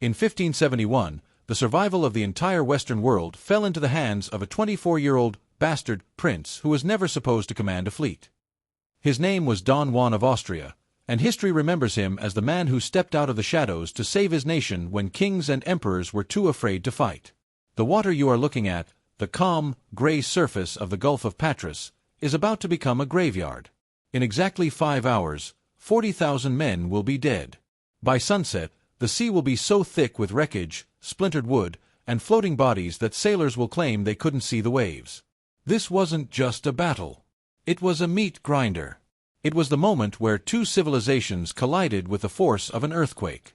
In 1571, the survival of the entire Western world fell into the hands of a 24-year-old bastard prince who was never supposed to command a fleet. His name was Don Juan of Austria, and history remembers him as the man who stepped out of the shadows to save his nation when kings and emperors were too afraid to fight. The water you are looking at, the calm, gray surface of the Gulf of Patras, is about to become a graveyard. In exactly 5 hours, 40,000 men will be dead. By sunset, the sea will be so thick with wreckage, splintered wood, and floating bodies that sailors will claim they couldn't see the waves. This wasn't just a battle. It was a meat grinder. It was the moment where two civilizations collided with the force of an earthquake.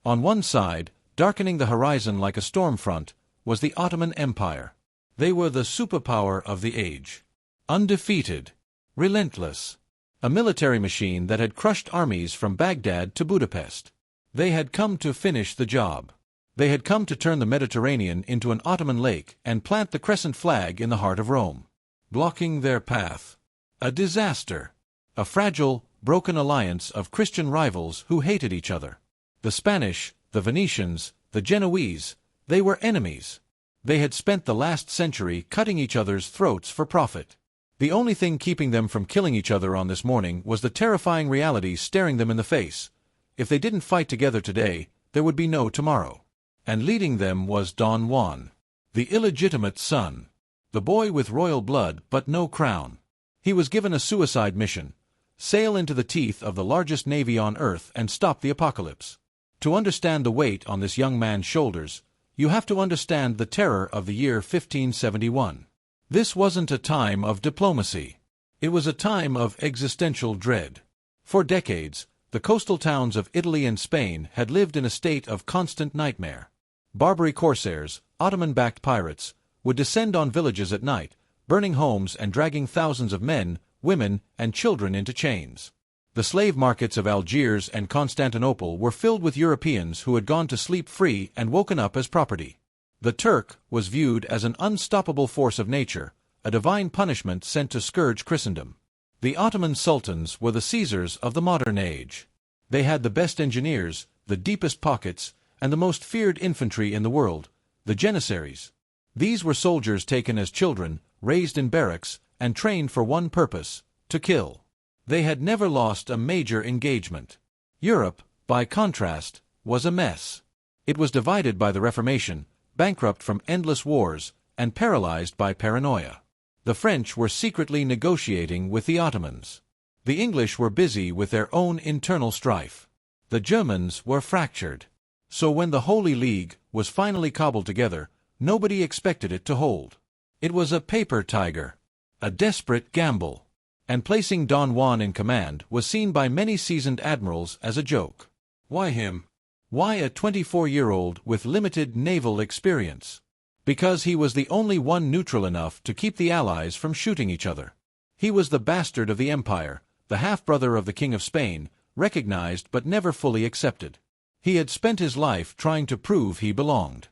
On one side, darkening the horizon like a storm front, was the Ottoman Empire. They were the superpower of the age. Undefeated. Relentless. A military machine that had crushed armies from Baghdad to Budapest. They had come to finish the job. They had come to turn the Mediterranean into an Ottoman lake and plant the crescent flag in the heart of Rome. Blocking their path. A disaster. A fragile, broken alliance of Christian rivals who hated each other. The Spanish, the Venetians, the Genoese, they were enemies. They had spent the last century cutting each other's throats for profit. The only thing keeping them from killing each other on this morning was the terrifying reality staring them in the face. If they didn't fight together today, there would be no tomorrow. And leading them was Don Juan, the illegitimate son. The boy with royal blood but no crown. He was given a suicide mission. Sail into the teeth of the largest navy on earth and stop the apocalypse. To understand the weight on this young man's shoulders, you have to understand the terror of the year 1571. This wasn't a time of diplomacy. It was a time of existential dread. For decades, the coastal towns of Italy and Spain had lived in a state of constant nightmare. Barbary corsairs, Ottoman-backed pirates, would descend on villages at night, burning homes and dragging thousands of men, women, and children into chains. The slave markets of Algiers and Constantinople were filled with Europeans who had gone to sleep free and woken up as property. The Turk was viewed as an unstoppable force of nature, a divine punishment sent to scourge Christendom. The Ottoman sultans were the Caesars of the modern age. They had the best engineers, the deepest pockets, and the most feared infantry in the world, the Janissaries. These were soldiers taken as children, raised in barracks, and trained for one purpose, to kill. They had never lost a major engagement. Europe, by contrast, was a mess. It was divided by the Reformation, bankrupt from endless wars, and paralyzed by paranoia. The French were secretly negotiating with the Ottomans. The English were busy with their own internal strife. The Germans were fractured. So when the Holy League was finally cobbled together, nobody expected it to hold. It was a paper tiger, a desperate gamble. And placing Don Juan in command was seen by many seasoned admirals as a joke. Why him? Why a 24-year-old with limited naval experience? Because he was the only one neutral enough to keep the Allies from shooting each other. He was the bastard of the empire, the half-brother of the King of Spain, recognized but never fully accepted. He had spent his life trying to prove he belonged.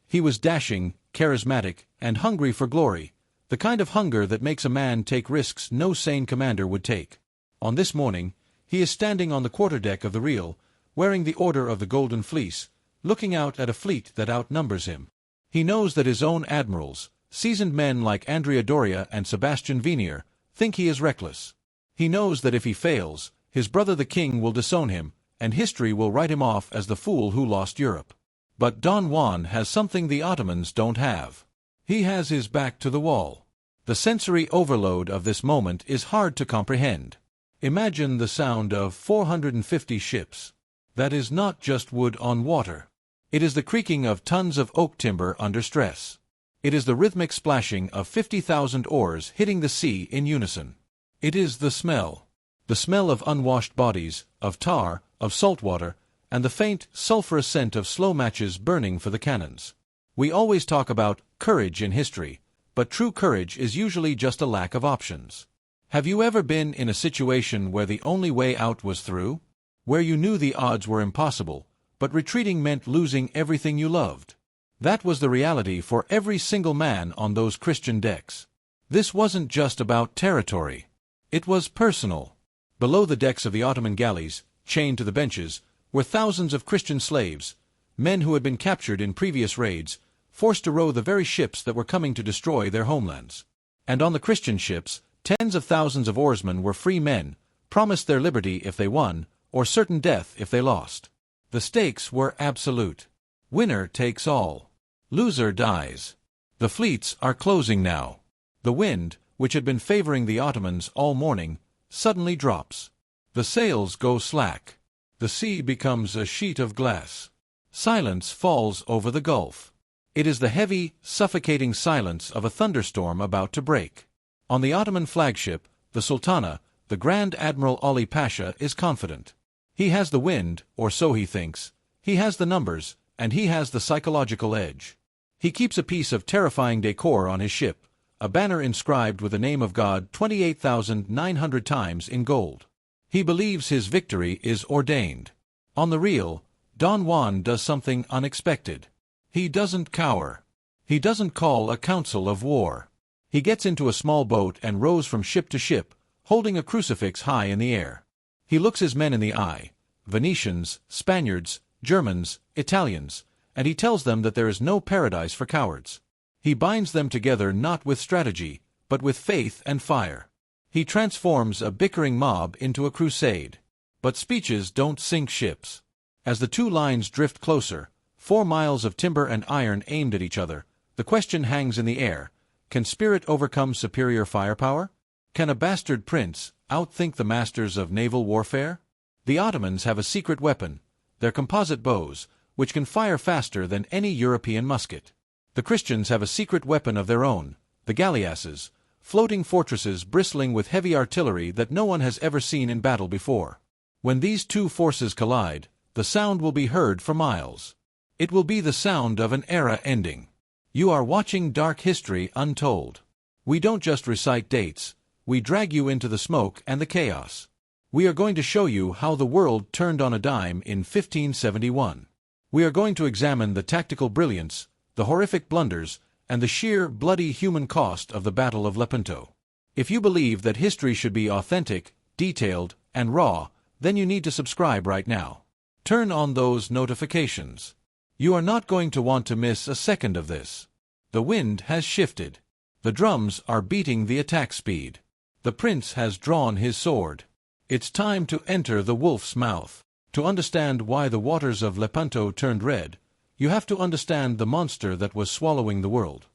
He was dashing, charismatic, and hungry for glory, the kind of hunger that makes a man take risks no sane commander would take. On this morning, he is standing on the quarterdeck of the Real, wearing the Order of the Golden Fleece, looking out at a fleet that outnumbers him. He knows that his own admirals, seasoned men like Andrea Doria and Sebastian Venier, think he is reckless. He knows that if he fails, his brother the king will disown him, and history will write him off as the fool who lost Europe. But Don Juan has something the Ottomans don't have. He has his back to the wall. The sensory overload of this moment is hard to comprehend. Imagine the sound of 450 ships. That is not just wood on water. It is the creaking of tons of oak timber under stress. It is the rhythmic splashing of 50,000 oars hitting the sea in unison. It is the smell. The smell of unwashed bodies, of tar, of salt water, and the faint, sulphurous scent of slow matches burning for the cannons. We always talk about courage in history, but true courage is usually just a lack of options. Have you ever been in a situation where the only way out was through? Where you knew the odds were impossible, but retreating meant losing everything you loved? That was the reality for every single man on those Christian decks. This wasn't just about territory. It was personal. Below the decks of the Ottoman galleys, chained to the benches, were thousands of Christian slaves, men who had been captured in previous raids, forced to row the very ships that were coming to destroy their homelands. And on the Christian ships, tens of thousands of oarsmen were free men, promised their liberty if they won, or certain death if they lost. The stakes were absolute. Winner takes all. Loser dies. The fleets are closing now. The wind, which had been favoring the Ottomans all morning, suddenly drops. The sails go slack. The sea becomes a sheet of glass. Silence falls over the Gulf. It is the heavy, suffocating silence of a thunderstorm about to break. On the Ottoman flagship, the Sultana, the Grand Admiral Ali Pasha is confident. He has the wind, or so he thinks. He has the numbers, and he has the psychological edge. He keeps a piece of terrifying decor on his ship, a banner inscribed with the name of God 28,900 times in gold. He believes his victory is ordained. On the real, Don Juan does something unexpected. He doesn't cower. He doesn't call a council of war. He gets into a small boat and rows from ship to ship, holding a crucifix high in the air. He looks his men in the eye, Venetians, Spaniards, Germans, Italians, and he tells them that there is no paradise for cowards. He binds them together not with strategy, but with faith and fire. He transforms a bickering mob into a crusade. But speeches don't sink ships. As the two lines drift closer, 4 miles of timber and iron aimed at each other, the question hangs in the air: can spirit overcome superior firepower? Can a bastard prince outthink the masters of naval warfare? The Ottomans have a secret weapon, their composite bows, which can fire faster than any European musket. The Christians have a secret weapon of their own, the galleasses, floating fortresses bristling with heavy artillery that no one has ever seen in battle before. When these two forces collide, the sound will be heard for miles. It will be the sound of an era ending. You are watching Dark History Untold. We don't just recite dates, we drag you into the smoke and the chaos. We are going to show you how the world turned on a dime in 1571. We are going to examine the tactical brilliance, the horrific blunders, and the sheer, bloody human cost of the Battle of Lepanto. If you believe that history should be authentic, detailed, and raw, then you need to subscribe right now. Turn on those notifications. You are not going to want to miss a second of this. The wind has shifted. The drums are beating the attack speed. The prince has drawn his sword. It's time to enter the wolf's mouth. To understand why the waters of Lepanto turned red, you have to understand the monster that was swallowing the world.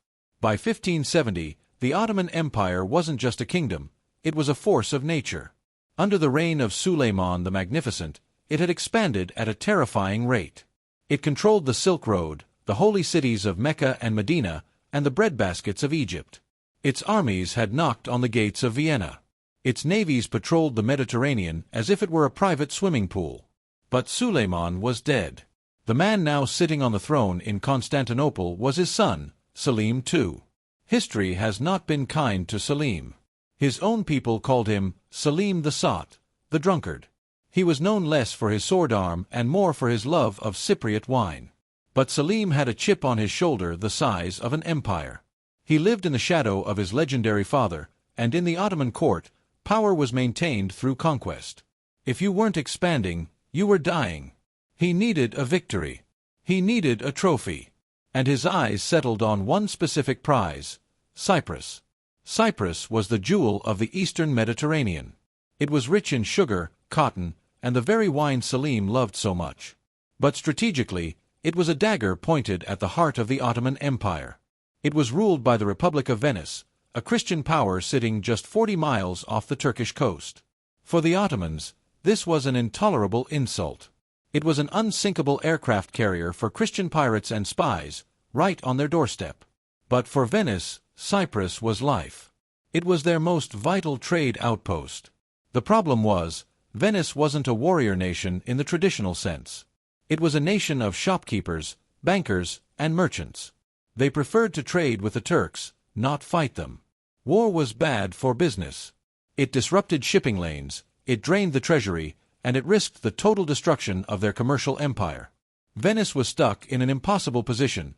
By 1570, the Ottoman Empire wasn't just a kingdom, it was a force of nature. Under the reign of Suleiman the Magnificent, it had expanded at a terrifying rate. It controlled the Silk Road, the holy cities of Mecca and Medina, and the breadbaskets of Egypt. Its armies had knocked on the gates of Vienna. Its navies patrolled the Mediterranean as if it were a private swimming pool. But Suleiman was dead. The man now sitting on the throne in Constantinople was his son, Selim II. History has not been kind to Selim. His own people called him Selim the Sot, the drunkard. He was known less for his sword arm and more for his love of Cypriot wine. But Selim had a chip on his shoulder the size of an empire. He lived in the shadow of his legendary father, and in the Ottoman court, power was maintained through conquest. If you weren't expanding, you were dying. He needed a victory. He needed a trophy. And his eyes settled on one specific prize: Cyprus. Cyprus was the jewel of the eastern Mediterranean. It was rich in sugar, cotton, and the very wine Selim loved so much. But strategically, it was a dagger pointed at the heart of the Ottoman Empire. It was ruled by the Republic of Venice, a Christian power sitting just 40 miles off the Turkish coast. For the Ottomans, this was an intolerable insult. It was an unsinkable aircraft carrier for Christian pirates and spies, right on their doorstep. But for Venice, Cyprus was life. It was their most vital trade outpost. The problem was, Venice wasn't a warrior nation in the traditional sense. It was a nation of shopkeepers, bankers, and merchants. They preferred to trade with the Turks, not fight them. War was bad for business. It disrupted shipping lanes, it drained the treasury, and it risked the total destruction of their commercial empire. Venice was stuck in an impossible position: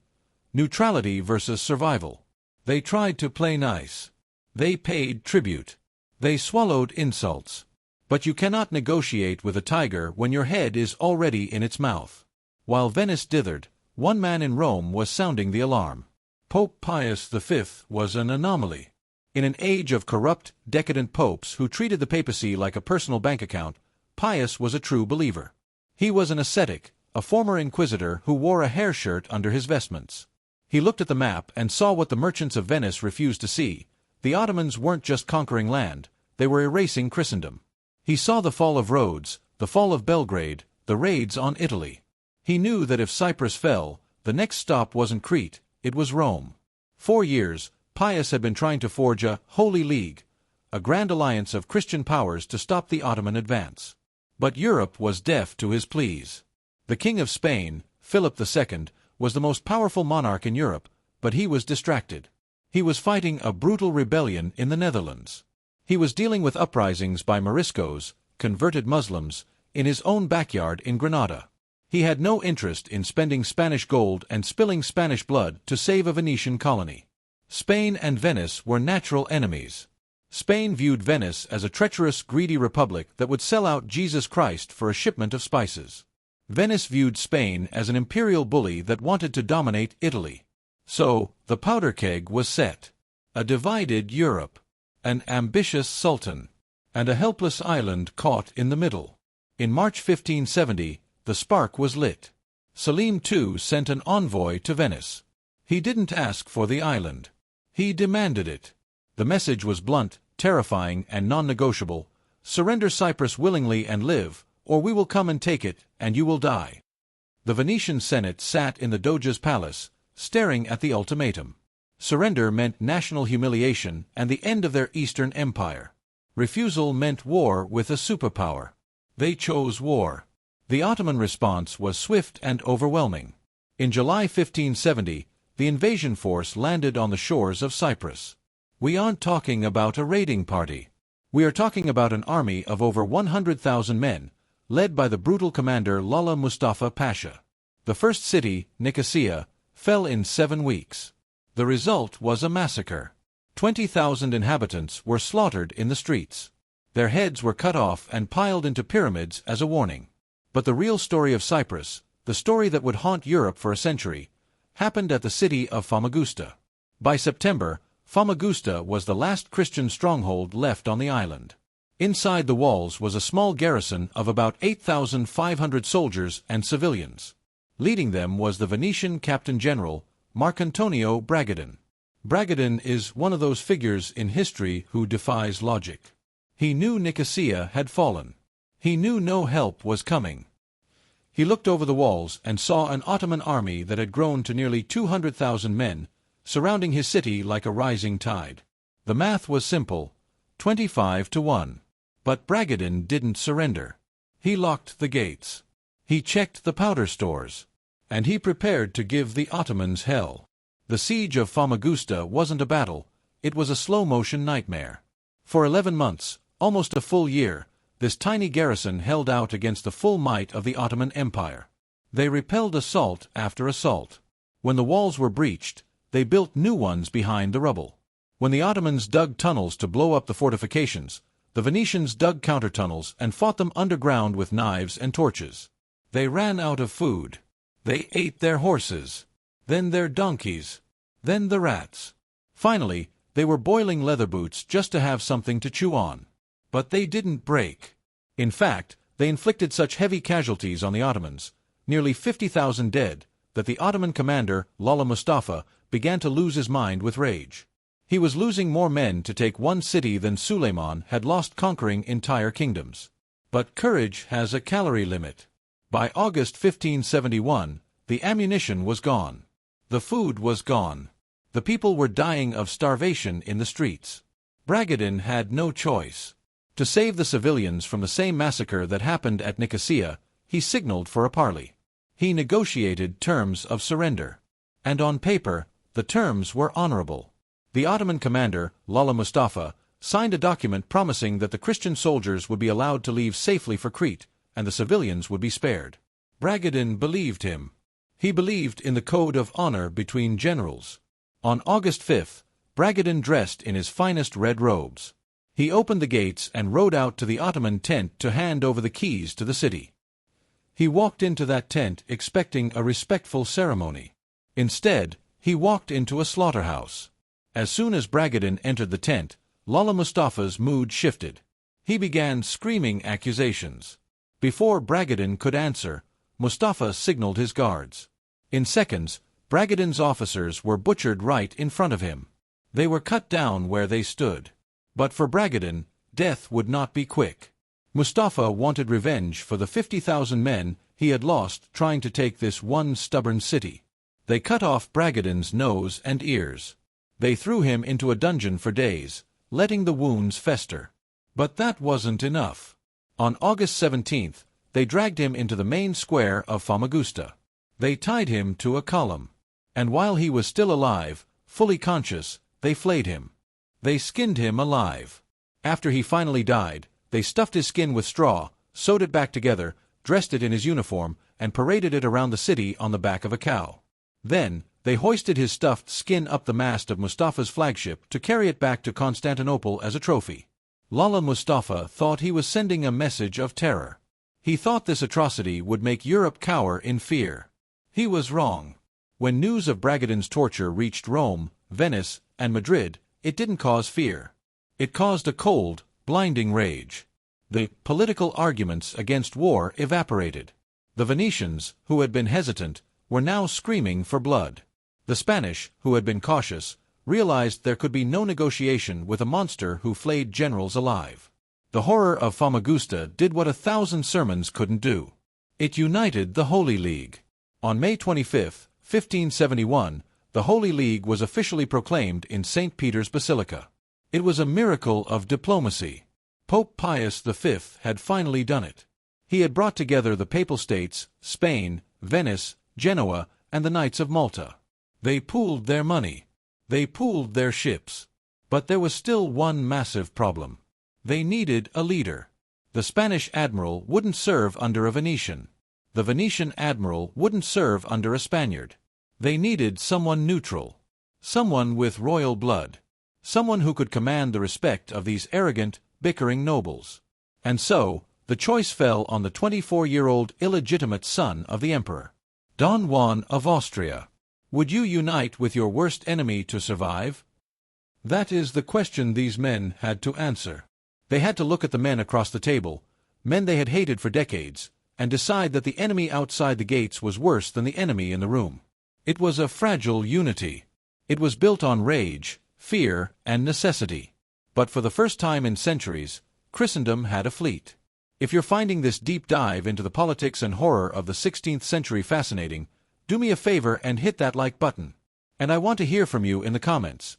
neutrality versus survival. They tried to play nice. They paid tribute. They swallowed insults. But you cannot negotiate with a tiger when your head is already in its mouth. While Venice dithered, one man in Rome was sounding the alarm. Pope Pius V was an anomaly. In an age of corrupt, decadent popes who treated the papacy like a personal bank account, Pius was a true believer. He was an ascetic, a former inquisitor who wore a hair shirt under his vestments. He looked at the map and saw what the merchants of Venice refused to see. The Ottomans weren't just conquering land, they were erasing Christendom. He saw the fall of Rhodes, the fall of Belgrade, the raids on Italy. He knew that if Cyprus fell, the next stop wasn't Crete, it was Rome. 4 years, Pius had been trying to forge a Holy League, a grand alliance of Christian powers to stop the Ottoman advance. But Europe was deaf to his pleas. The King of Spain, Philip II, was the most powerful monarch in Europe, but he was distracted. He was fighting a brutal rebellion in the Netherlands. He was dealing with uprisings by Moriscos, converted Muslims, in his own backyard in Granada. He had no interest in spending Spanish gold and spilling Spanish blood to save a Venetian colony. Spain and Venice were natural enemies. Spain viewed Venice as a treacherous, greedy republic that would sell out Jesus Christ for a shipment of spices. Venice viewed Spain as an imperial bully that wanted to dominate Italy. So, the powder keg was set. A divided Europe, an ambitious sultan, and a helpless island caught in the middle. In March 1570, the spark was lit. Selim II sent an envoy to Venice. He didn't ask for the island. He demanded it. The message was blunt, terrifying, and non-negotiable. Surrender Cyprus willingly and live, or we will come and take it, and you will die. The Venetian Senate sat in the Doge's palace, staring at the ultimatum. Surrender meant national humiliation and the end of their Eastern Empire. Refusal meant war with a superpower. They chose war. The Ottoman response was swift and overwhelming. In July 1570, the invasion force landed on the shores of Cyprus. We aren't talking about a raiding party. We are talking about an army of over 100,000 men, led by the brutal commander Lala Mustafa Pasha. The first city, Nicosia, fell in 7 weeks. The result was a massacre. 20,000 inhabitants were slaughtered in the streets. Their heads were cut off and piled into pyramids as a warning. But the real story of Cyprus, the story that would haunt Europe for a century, happened at the city of Famagusta. By September, Famagusta was the last Christian stronghold left on the island. Inside the walls was a small garrison of about 8,500 soldiers and civilians. Leading them was the Venetian Captain General, Marcantonio Bragadin. Bragadin is one of those figures in history who defies logic. He knew Nicosia had fallen. He knew no help was coming. He looked over the walls and saw an Ottoman army that had grown to nearly 200,000 men, surrounding his city like a rising tide. The math was simple, 25 to 1. But Bragadin didn't surrender. He locked the gates. He checked the powder stores. And he prepared to give the Ottomans hell. The siege of Famagusta wasn't a battle, it was a slow-motion nightmare. For 11 months, almost a full year, this tiny garrison held out against the full might of the Ottoman Empire. They repelled assault after assault. When the walls were breached, they built new ones behind the rubble. When the Ottomans dug tunnels to blow up the fortifications, the Venetians dug counter-tunnels and fought them underground with knives and torches. They ran out of food. They ate their horses, then their donkeys, then the rats. Finally, they were boiling leather boots just to have something to chew on. But they didn't break. In fact, they inflicted such heavy casualties on the Ottomans, nearly 50,000 dead, that the Ottoman commander, Lala Mustafa, began to lose his mind with rage. He was losing more men to take one city than Suleiman had lost conquering entire kingdoms. But courage has a calorie limit. By August 1571, the ammunition was gone. The food was gone. The people were dying of starvation in the streets. Bragadin had no choice. To save the civilians from the same massacre that happened at Nicosia, he signaled for a parley. He negotiated terms of surrender. And on paper, the terms were honorable. The Ottoman commander, Lala Mustafa, signed a document promising that the Christian soldiers would be allowed to leave safely for Crete, and the civilians would be spared. Bragadin believed him. He believed in the code of honor between generals. On August 5th, Bragadin dressed in his finest red robes. He opened the gates and rode out to the Ottoman tent to hand over the keys to the city. He walked into that tent expecting a respectful ceremony. Instead, he walked into a slaughterhouse. As soon as Bragadin entered the tent, Lala Mustafa's mood shifted. He began screaming accusations. Before Bragadin could answer, Mustafa signaled his guards. In seconds, Bragadin's officers were butchered right in front of him. They were cut down where they stood. But for Bragadin, death would not be quick. Mustafa wanted revenge for the 50,000 men he had lost trying to take this one stubborn city. They cut off Bragadin's nose and ears. They threw him into a dungeon for days, letting the wounds fester. But that wasn't enough. On August 17th, they dragged him into the main square of Famagusta. They tied him to a column. And while he was still alive, fully conscious, they flayed him. They skinned him alive. After he finally died, they stuffed his skin with straw, sewed it back together, dressed it in his uniform, and paraded it around the city on the back of a cow. Then, they hoisted his stuffed skin up the mast of Mustafa's flagship to carry it back to Constantinople as a trophy. Lala Mustafa thought he was sending a message of terror. He thought this atrocity would make Europe cower in fear. He was wrong. When news of Bragadin's torture reached Rome, Venice, and Madrid, it didn't cause fear. It caused a cold, blinding rage. The political arguments against war evaporated. The Venetians, who had been hesitant, were now screaming for blood. The Spanish, who had been cautious, realized there could be no negotiation with a monster who flayed generals alive. The horror of Famagusta did what 1,000 sermons couldn't do. It united the Holy League. On May 25, 1571, the Holy League was officially proclaimed in St. Peter's Basilica. It was a miracle of diplomacy. Pope Pius V had finally done it. He had brought together the Papal States, Spain, Venice, Genoa, and the Knights of Malta. They pooled their money. They pooled their ships. But there was still one massive problem. They needed a leader. The Spanish admiral wouldn't serve under a Venetian. The Venetian admiral wouldn't serve under a Spaniard. They needed someone neutral. Someone with royal blood. Someone who could command the respect of these arrogant, bickering nobles. And so, the choice fell on the 24-year-old illegitimate son of the emperor. Don Juan of Austria. Would you unite with your worst enemy to survive? That is the question these men had to answer. They had to look at the men across the table, men they had hated for decades, and decide that the enemy outside the gates was worse than the enemy in the room. It was a fragile unity. It was built on rage, fear, and necessity. But for the first time in centuries, Christendom had a fleet. If you're finding this deep dive into the politics and horror of the 16th century fascinating, do me a favor and hit that like button. And I want to hear from you in the comments.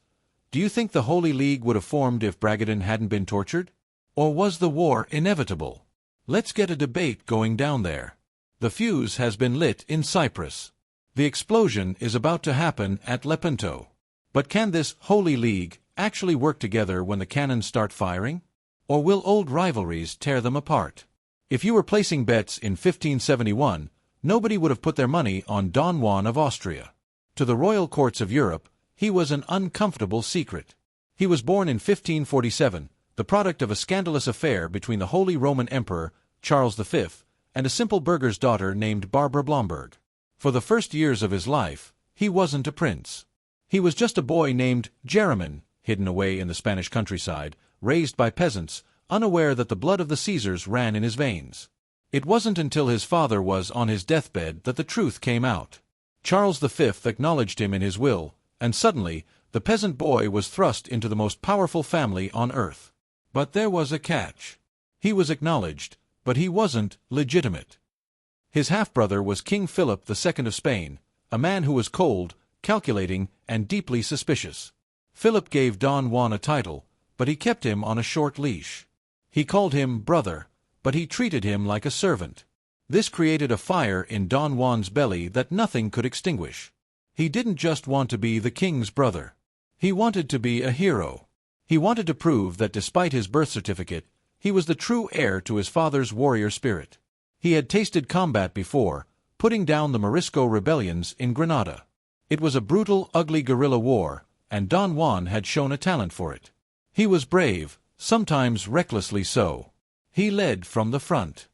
Do you think the Holy League would have formed if Bragadin hadn't been tortured? Or was the war inevitable? Let's get a debate going down there. The fuse has been lit in Cyprus. The explosion is about to happen at Lepanto. But can this Holy League actually work together when the cannons start firing? Or will old rivalries tear them apart? If you were placing bets in 1571, nobody would have put their money on Don Juan of Austria. To the royal courts of Europe, he was an uncomfortable secret. He was born in 1547, the product of a scandalous affair between the Holy Roman Emperor, Charles V, and a simple burgher's daughter named Barbara Blomberg. For the first years of his life, he wasn't a prince. He was just a boy named Jeremin, hidden away in the Spanish countryside, raised by peasants, unaware that the blood of the Caesars ran in his veins. It wasn't until his father was on his deathbed that the truth came out. Charles V acknowledged him in his will, and suddenly, the peasant boy was thrust into the most powerful family on earth. But there was a catch. He was acknowledged, but he wasn't legitimate. His half-brother was King Philip II of Spain, a man who was cold, calculating, and deeply suspicious. Philip gave Don Juan a title, but he kept him on a short leash. He called him brother, but he treated him like a servant. This created a fire in Don Juan's belly that nothing could extinguish. He didn't just want to be the king's brother. He wanted to be a hero. He wanted to prove that despite his birth certificate, he was the true heir to his father's warrior spirit. He had tasted combat before, putting down the Morisco rebellions in Granada. It was a brutal, ugly guerrilla war, and Don Juan had shown a talent for it. He was brave, sometimes recklessly so. He led from the front.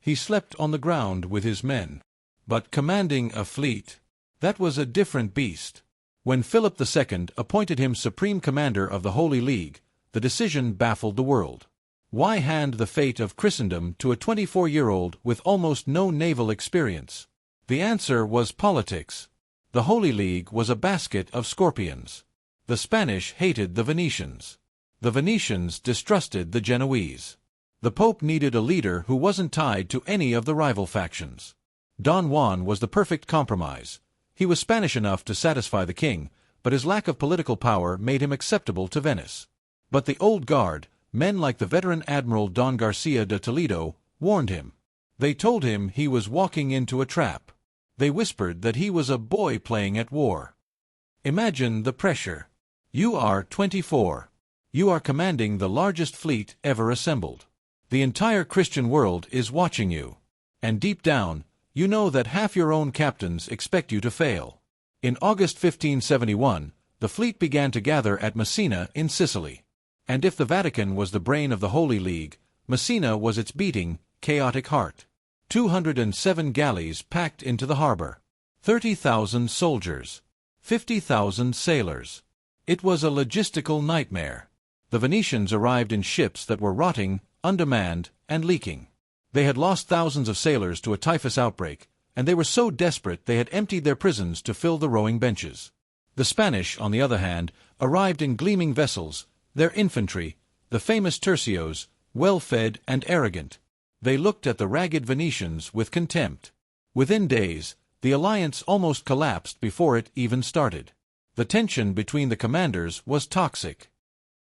He slept on the ground with his men. But commanding a fleet, that was a different beast. When Philip II appointed him supreme commander of the Holy League, the decision baffled the world. Why hand the fate of Christendom to a 24-year-old with almost no naval experience? The answer was politics. The Holy League was a basket of scorpions. The Spanish hated the Venetians. The Venetians distrusted the Genoese. The Pope needed a leader who wasn't tied to any of the rival factions. Don Juan was the perfect compromise. He was Spanish enough to satisfy the king, but his lack of political power made him acceptable to Venice. But the old guard, men like the veteran Admiral Don Garcia de Toledo, warned him. They told him he was walking into a trap. They whispered that he was a boy playing at war. Imagine the pressure. You are 24. You are commanding the largest fleet ever assembled. The entire Christian world is watching you. And deep down, you know that half your own captains expect you to fail. In August 1571, the fleet began to gather at Messina in Sicily. And if the Vatican was the brain of the Holy League, Messina was its beating, chaotic heart. 207 galleys packed into the harbor. 30,000 soldiers. 50,000 sailors. It was a logistical nightmare. The Venetians arrived in ships that were rotting, undermanned, and leaking. They had lost thousands of sailors to a typhus outbreak, and they were so desperate they had emptied their prisons to fill the rowing benches. The Spanish, on the other hand, arrived in gleaming vessels, their infantry, the famous tercios, well-fed and arrogant. They looked at the ragged Venetians with contempt. Within days, the alliance almost collapsed before it even started. The tension between the commanders was toxic.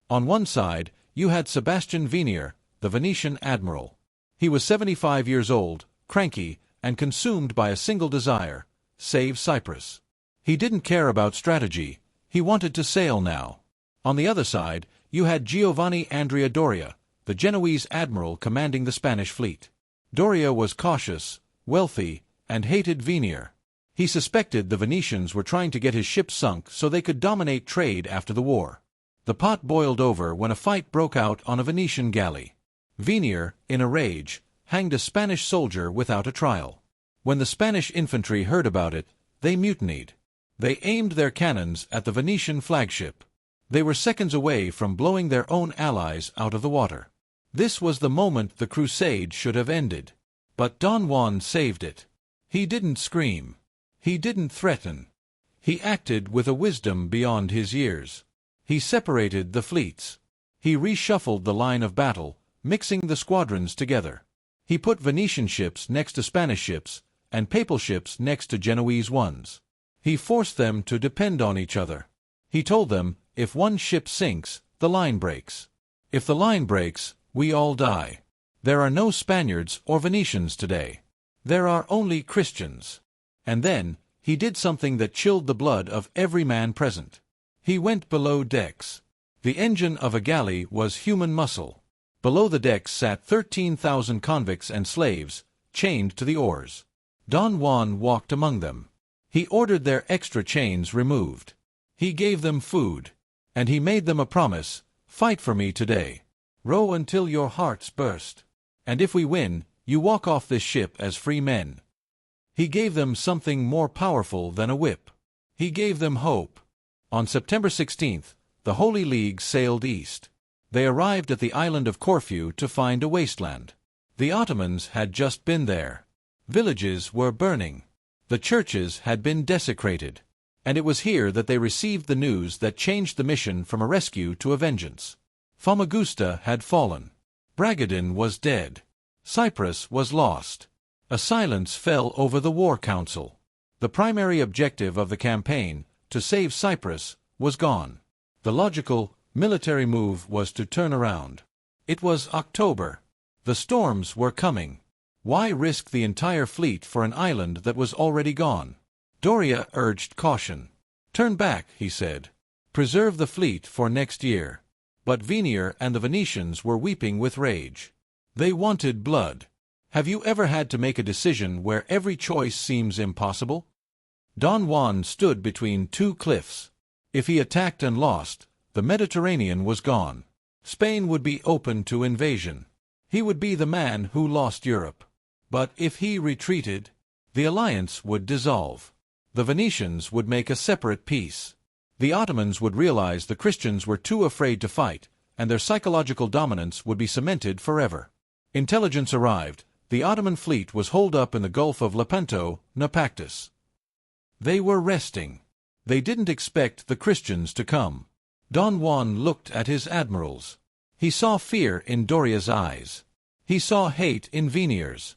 On one side, you had Sebastian Venier, the Venetian admiral. He was 75 years old, cranky, and consumed by a single desire: save Cyprus. He didn't care about strategy, he wanted to sail now. On the other side, you had Giovanni Andrea Doria, the Genoese admiral commanding the Spanish fleet. Doria was cautious, wealthy, and hated Venier. He suspected the Venetians were trying to get his ship sunk so they could dominate trade after the war. The pot boiled over when a fight broke out on a Venetian galley. Venier, in a rage, hanged a Spanish soldier without a trial. When the Spanish infantry heard about it, they mutinied. They aimed their cannons at the Venetian flagship. They were seconds away from blowing their own allies out of the water. This was the moment the crusade should have ended. But Don Juan saved it. He didn't scream. He didn't threaten. He acted with a wisdom beyond his years. He separated the fleets. He reshuffled the line of battle, mixing the squadrons together. He put Venetian ships next to Spanish ships, and Papal ships next to Genoese ones. He forced them to depend on each other. He told them, if one ship sinks, the line breaks. If the line breaks, we all die. There are no Spaniards or Venetians today. There are only Christians. And then, he did something that chilled the blood of every man present. He went below decks. The engine of a galley was human muscle. Below the decks sat 13,000 convicts and slaves, chained to the oars. Don Juan walked among them. He ordered their extra chains removed. He gave them food. And he made them a promise: fight for me today. Row until your hearts burst. And if we win, you walk off this ship as free men. He gave them something more powerful than a whip. He gave them hope. On September 16th, the Holy League sailed east. They arrived at the island of Corfu to find a wasteland. The Ottomans had just been there. Villages were burning. The churches had been desecrated. And it was here that they received the news that changed the mission from a rescue to a vengeance. Famagusta had fallen. Bragadin was dead. Cyprus was lost. A silence fell over the war council. The primary objective of the campaign, to save Cyprus, was gone. The logical, military move was to turn around. It was October. The storms were coming. Why risk the entire fleet for an island that was already gone? Doria urged caution. Turn back, he said. Preserve the fleet for next year. But Venier and the Venetians were weeping with rage. They wanted blood. Have you ever had to make a decision where every choice seems impossible? Don Juan stood between two cliffs. If he attacked and lost, the Mediterranean was gone. Spain would be open to invasion. He would be the man who lost Europe. But if he retreated, the alliance would dissolve. The Venetians would make a separate peace. The Ottomans would realize the Christians were too afraid to fight, and their psychological dominance would be cemented forever. Intelligence arrived. The Ottoman fleet was holed up in the Gulf of Lepanto, Napactus. They were resting. They didn't expect the Christians to come. Don Juan looked at his admirals. He saw fear in Doria's eyes. He saw hate in Venier's.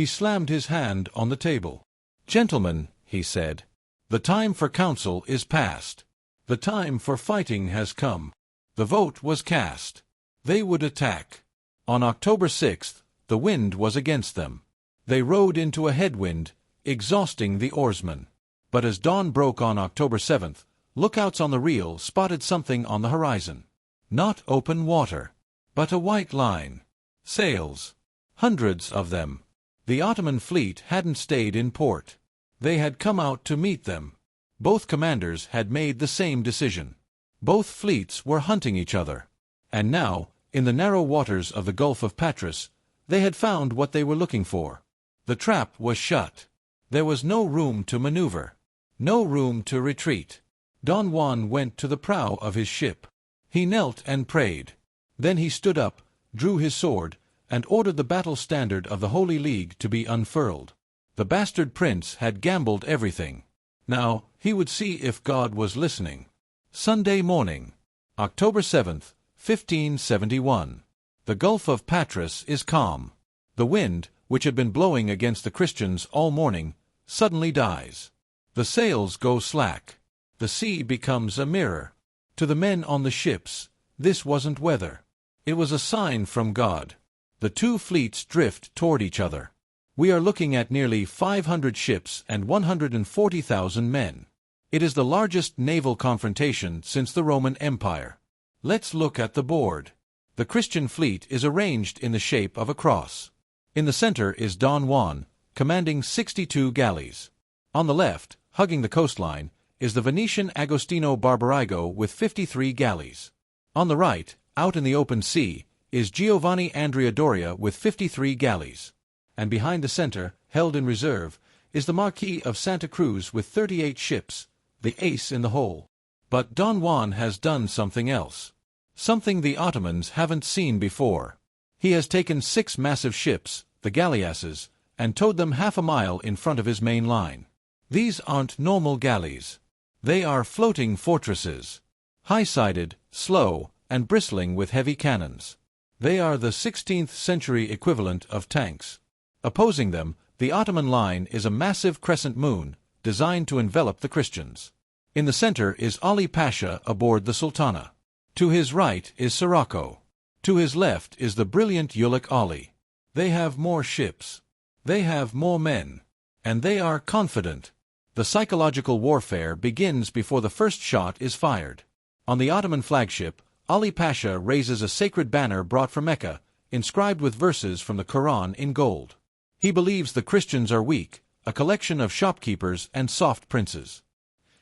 He slammed his hand on the table. "Gentlemen," he said, "the time for council is past. The time for fighting has come." The vote was cast. They would attack. On October 6th, the wind was against them. They rode into a headwind, exhausting the oarsmen. But as dawn broke on October 7th, lookouts on the reel spotted something on the horizon. Not open water, but a white line. Sails. Hundreds of them. The Ottoman fleet hadn't stayed in port. They had come out to meet them. Both commanders had made the same decision. Both fleets were hunting each other. And now, in the narrow waters of the Gulf of Patras, they had found what they were looking for. The trap was shut. There was no room to maneuver. No room to retreat. Don Juan went to the prow of his ship. He knelt and prayed. Then he stood up, drew his sword, and ordered the battle standard of the Holy League to be unfurled. The bastard prince had gambled everything. Now, he would see if God was listening. Sunday morning, October 7th, 1571. The Gulf of Patras is calm. The wind, which had been blowing against the Christians all morning, suddenly dies. The sails go slack. The sea becomes a mirror. To the men on the ships, this wasn't weather. It was a sign from God. The two fleets drift toward each other. We are looking at nearly 500 ships and 140,000 men. It is the largest naval confrontation since the Roman Empire. Let's look at the board. The Christian fleet is arranged in the shape of a cross. In the center is Don Juan, commanding 62 galleys. On the left, hugging the coastline, is the Venetian Agostino Barbarigo with 53 galleys. On the right, out in the open sea, is Giovanni Andrea Doria with 53 galleys. And behind the center, held in reserve, is the Marquis of Santa Cruz with 38 ships, the ace in the hole. But Don Juan has done something else. Something the Ottomans haven't seen before. He has taken 6 massive ships, the galleasses, and towed them half a mile in front of his main line. These aren't normal galleys. They are floating fortresses. High-sided, slow, and bristling with heavy cannons. They are the 16th century equivalent of tanks. Opposing them, the Ottoman line is a massive crescent moon, designed to envelop the Christians. In the center is Ali Pasha aboard the Sultana. To his right is Sirocco. To his left is the brilliant Ulik Ali. They have more ships. They have more men. And they are confident. The psychological warfare begins before the first shot is fired. On the Ottoman flagship, Ali Pasha raises a sacred banner brought from Mecca, inscribed with verses from the Quran in gold. He believes the Christians are weak, a collection of shopkeepers and soft princes.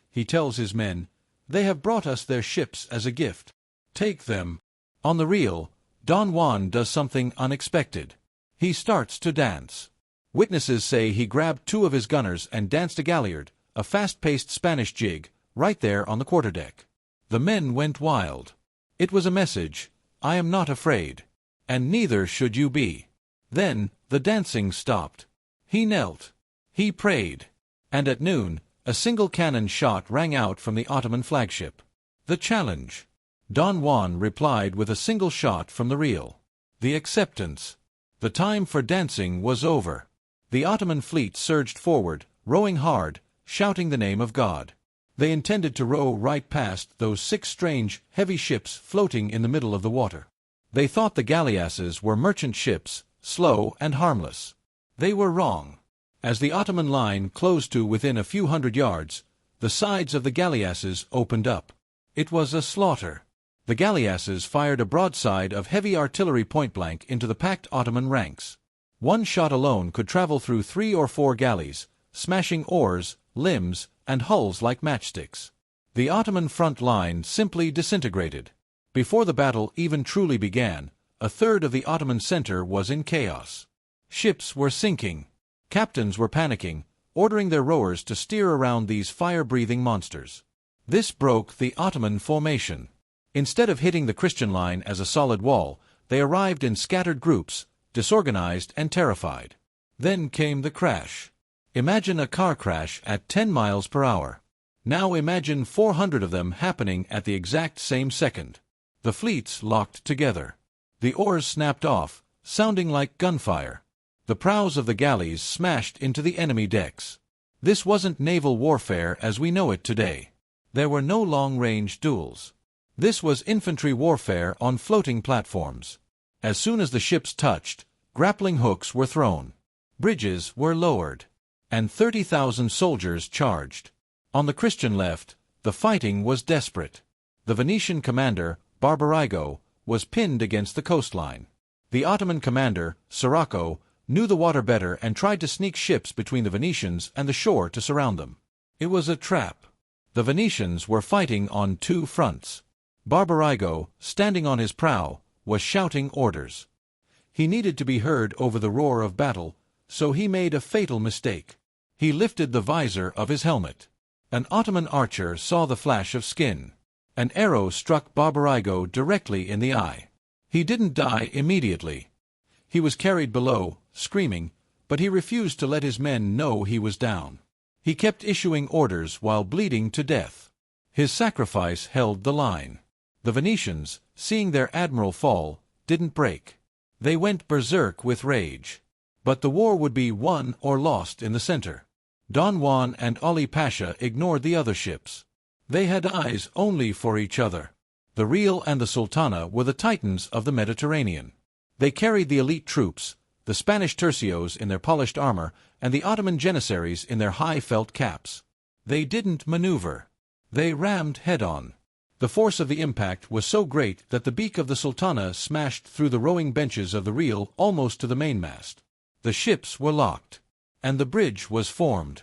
He tells his men, "They have brought us their ships as a gift. Take them." On the reel, Don Juan does something unexpected. He starts to dance. Witnesses say he grabbed 2 of his gunners and danced a galliard, a fast-paced Spanish jig, right there on the quarterdeck. The men went wild. It was a message: I am not afraid. And neither should you be. Then, the dancing stopped. He knelt. He prayed. And at noon, a single cannon shot rang out from the Ottoman flagship. The challenge. Don Juan replied with a single shot from the reel. The acceptance. The time for dancing was over. The Ottoman fleet surged forward, rowing hard, shouting the name of God. They intended to row right past those 6 strange, heavy ships floating in the middle of the water. They thought the galleasses were merchant ships, slow and harmless. They were wrong. As the Ottoman line closed to within a few hundred yards, the sides of the galleasses opened up. It was a slaughter. The galleasses fired a broadside of heavy artillery point-blank into the packed Ottoman ranks. One shot alone could travel through 3 or 4 galleys, smashing oars, limbs, and hulls like matchsticks. The Ottoman front line simply disintegrated. Before the battle even truly began, a third of the Ottoman center was in chaos. Ships were sinking. Captains were panicking, ordering their rowers to steer around these fire-breathing monsters. This broke the Ottoman formation. Instead of hitting the Christian line as a solid wall, they arrived in scattered groups, disorganized and terrified. Then came the crash. Imagine a car crash at 10 miles per hour. Now imagine 400 of them happening at the exact same second. The fleets locked together. The oars snapped off, sounding like gunfire. The prows of the galleys smashed into the enemy decks. This wasn't naval warfare as we know it today. There were no long-range duels. This was infantry warfare on floating platforms. As soon as the ships touched, grappling hooks were thrown. Bridges were lowered. And 30,000 soldiers charged. On the Christian left, the fighting was desperate. The Venetian commander, Barbarigo, was pinned against the coastline. The Ottoman commander, Sirocco, knew the water better and tried to sneak ships between the Venetians and the shore to surround them. It was a trap. The Venetians were fighting on two fronts. Barbarigo, standing on his prow, was shouting orders. He needed to be heard over the roar of battle, so he made a fatal mistake. He lifted the visor of his helmet. An Ottoman archer saw the flash of skin. An arrow struck Barbarigo directly in the eye. He didn't die immediately. He was carried below, screaming, but he refused to let his men know he was down. He kept issuing orders while bleeding to death. His sacrifice held the line. The Venetians, seeing their admiral fall, didn't break. They went berserk with rage. But the war would be won or lost in the center. Don Juan and Ali Pasha ignored the other ships. They had eyes only for each other. The Real and the Sultana were the titans of the Mediterranean. They carried the elite troops, the Spanish tercios in their polished armor, and the Ottoman janissaries in their high felt caps. They didn't maneuver. They rammed head-on. The force of the impact was so great that the beak of the Sultana smashed through the rowing benches of the Real almost to the mainmast. The ships were locked. And the bridge was formed.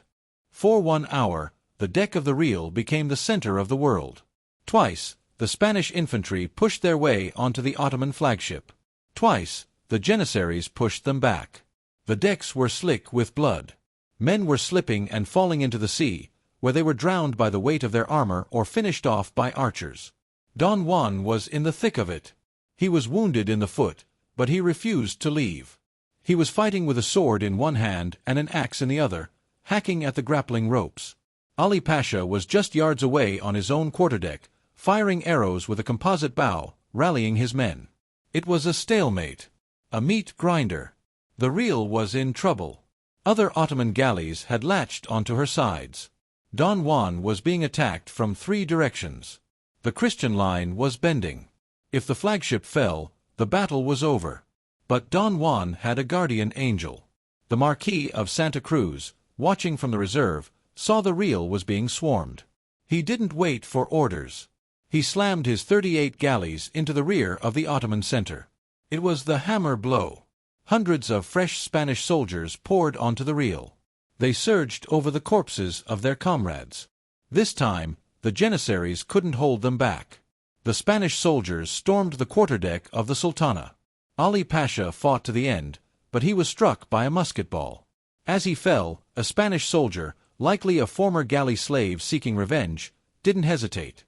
For 1 hour, the deck of the Real became the center of the world. Twice, the Spanish infantry pushed their way onto the Ottoman flagship. Twice, the janissaries pushed them back. The decks were slick with blood. Men were slipping and falling into the sea, where they were drowned by the weight of their armor or finished off by archers. Don Juan was in the thick of it. He was wounded in the foot, but he refused to leave. He was fighting with a sword in one hand and an axe in the other, hacking at the grappling ropes. Ali Pasha was just yards away on his own quarterdeck, firing arrows with a composite bow, rallying his men. It was a stalemate. A meat grinder. The Real was in trouble. Other Ottoman galleys had latched onto her sides. Don Juan was being attacked from 3 directions. The Christian line was bending. If the flagship fell, the battle was over. But Don Juan had a guardian angel. The Marquis of Santa Cruz, watching from the reserve, saw the Real was being swarmed. He didn't wait for orders. He slammed his 38 galleys into the rear of the Ottoman center. It was the hammer blow. Hundreds of fresh Spanish soldiers poured onto the Real. They surged over the corpses of their comrades. This time, the janissaries couldn't hold them back. The Spanish soldiers stormed the quarterdeck of the Sultana. Ali Pasha fought to the end, but he was struck by a musket ball. As he fell, a Spanish soldier, likely a former galley slave seeking revenge, didn't hesitate.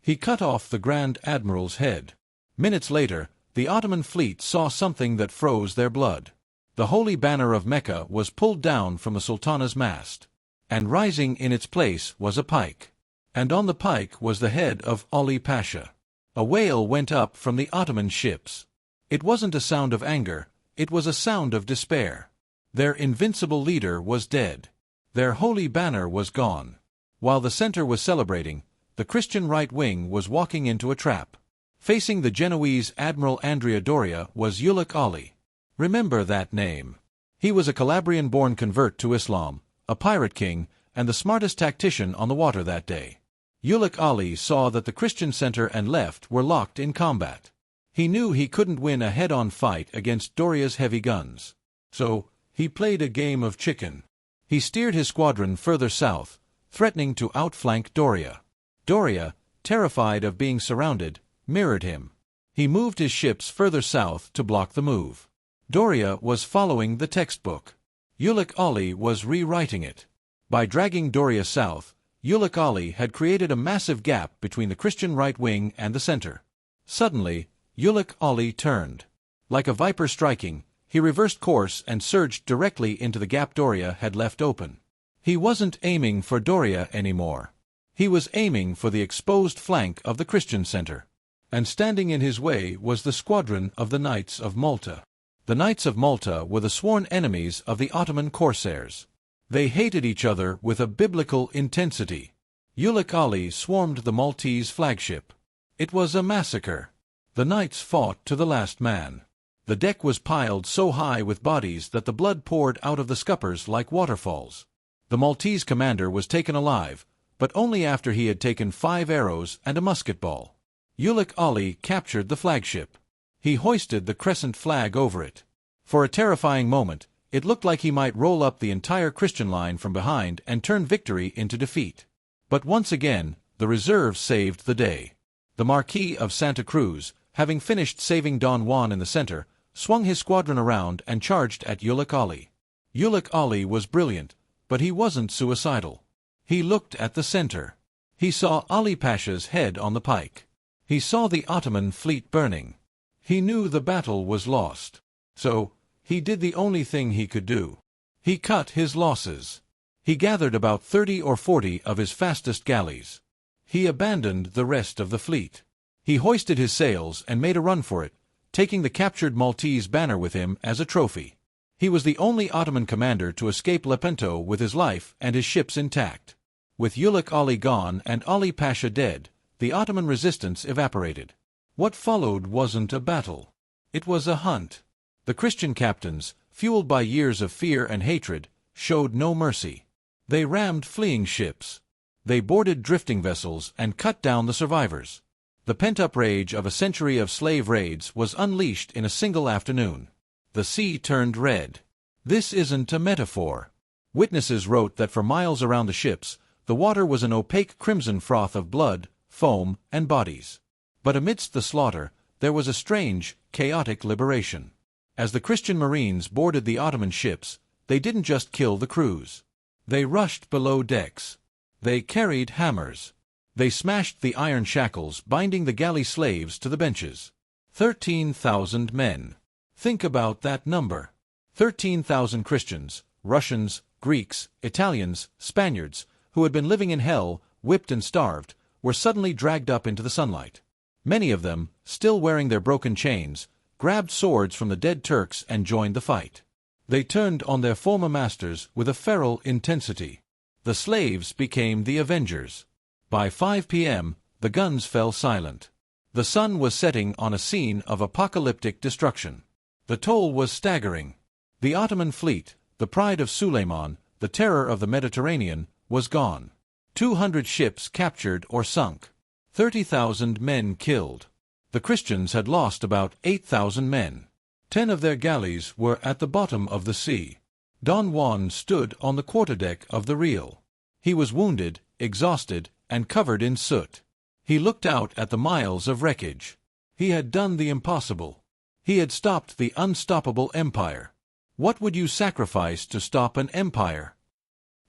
He cut off the Grand Admiral's head. Minutes later, the Ottoman fleet saw something that froze their blood. The holy banner of Mecca was pulled down from the Sultana's mast. And rising in its place was a pike. And on the pike was the head of Ali Pasha. A wail went up from the Ottoman ships. It wasn't a sound of anger, it was a sound of despair. Their invincible leader was dead. Their holy banner was gone. While the center was celebrating, the Christian right wing was walking into a trap. Facing the Genoese Admiral Andrea Doria was Ulugh Ali. Remember that name. He was a Calabrian-born convert to Islam, a pirate king, and the smartest tactician on the water that day. Ulugh Ali saw that the Christian center and left were locked in combat. He knew he couldn't win a head-on fight against Doria's heavy guns. So, he played a game of chicken. He steered his squadron further south, threatening to outflank Doria. Doria, terrified of being surrounded, mirrored him. He moved his ships further south to block the move. Doria was following the textbook. Ulik Ali was rewriting it. By dragging Doria south, Ulik Ali had created a massive gap between the Christian right wing and the center. Suddenly, Ulik Ali turned. Like a viper striking, he reversed course and surged directly into the gap Doria had left open. He wasn't aiming for Doria anymore. He was aiming for the exposed flank of the Christian center. And standing in his way was the squadron of the Knights of Malta. The Knights of Malta were the sworn enemies of the Ottoman corsairs. They hated each other with a biblical intensity. Ulik Ali swarmed the Maltese flagship. It was a massacre. The knights fought to the last man. The deck was piled so high with bodies that the blood poured out of the scuppers like waterfalls. The Maltese commander was taken alive, but only after he had taken 5 arrows and a musket ball. Ulik Ali captured the flagship. He hoisted the crescent flag over it. For a terrifying moment, it looked like he might roll up the entire Christian line from behind and turn victory into defeat. But once again, the reserve saved the day. The Marquis of Santa Cruz, having finished saving Don Juan in the center, swung his squadron around and charged at Ulik Ali. Ulik Ali was brilliant, but he wasn't suicidal. He looked at the center. He saw Ali Pasha's head on the pike. He saw the Ottoman fleet burning. He knew the battle was lost. So, he did the only thing he could do. He cut his losses. He gathered about 30 or 40 of his fastest galleys. He abandoned the rest of the fleet. He hoisted his sails and made a run for it, taking the captured Maltese banner with him as a trophy. He was the only Ottoman commander to escape Lepanto with his life and his ships intact. With Ulik Ali gone and Ali Pasha dead, the Ottoman resistance evaporated. What followed wasn't a battle. It was a hunt. The Christian captains, fueled by years of fear and hatred, showed no mercy. They rammed fleeing ships. They boarded drifting vessels and cut down the survivors. The pent-up rage of a century of slave raids was unleashed in a single afternoon. The sea turned red. This isn't a metaphor. Witnesses wrote that for miles around the ships, the water was an opaque crimson froth of blood, foam, and bodies. But amidst the slaughter, there was a strange, chaotic liberation. As the Christian Marines boarded the Ottoman ships, they didn't just kill the crews. They rushed below decks. They carried hammers. They smashed the iron shackles binding the galley slaves to the benches. 13,000 men. Think about that number. 13,000 Christians, Russians, Greeks, Italians, Spaniards, who had been living in hell, whipped and starved, were suddenly dragged up into the sunlight. Many of them, still wearing their broken chains, grabbed swords from the dead Turks and joined the fight. They turned on their former masters with a feral intensity. The slaves became the avengers. By 5 p.m., the guns fell silent. The sun was setting on a scene of apocalyptic destruction. The toll was staggering. The Ottoman fleet, the pride of Suleiman, the terror of the Mediterranean, was gone. 200 ships captured or sunk. 30,000 men killed. The Christians had lost about 8,000 men. 10 of their galleys were at the bottom of the sea. Don Juan stood on the quarterdeck of the reel. He was wounded, exhausted, and covered in soot. He looked out at the miles of wreckage. He had done the impossible. He had stopped the unstoppable empire. What would you sacrifice to stop an empire?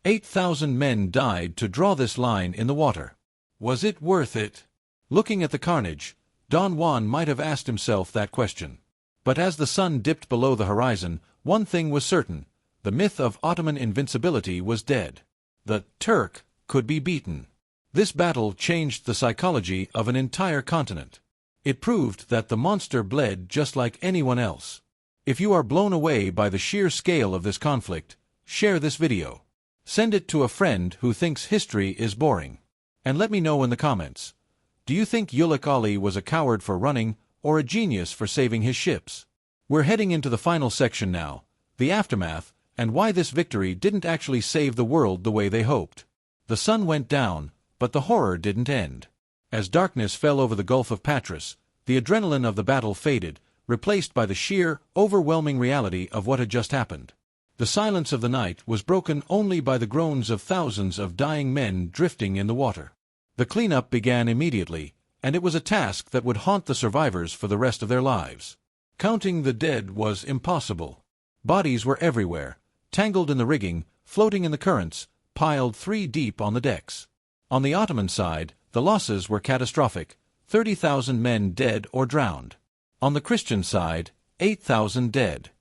8,000 men died to draw this line in the water. Was it worth it? Looking at the carnage, Don Juan might have asked himself that question. But as the sun dipped below the horizon, one thing was certain: the myth of Ottoman invincibility was dead. The Turk could be beaten. This battle changed the psychology of an entire continent. It proved that the monster bled just like anyone else. If you are blown away by the sheer scale of this conflict, share this video. Send it to a friend who thinks history is boring. And let me know in the comments. Do you think Ulik Ali was a coward for running, or a genius for saving his ships? We're heading into the final section now, the aftermath, and why this victory didn't actually save the world the way they hoped. The sun went down, but the horror didn't end. As darkness fell over the Gulf of Patras, the adrenaline of the battle faded, replaced by the sheer, overwhelming reality of what had just happened. The silence of the night was broken only by the groans of thousands of dying men drifting in the water. The cleanup began immediately, and it was a task that would haunt the survivors for the rest of their lives. Counting the dead was impossible. Bodies were everywhere, tangled in the rigging, floating in the currents, piled 3 deep on the decks. On the Ottoman side, the losses were catastrophic, 30,000 men dead or drowned. On the Christian side, 8,000 dead.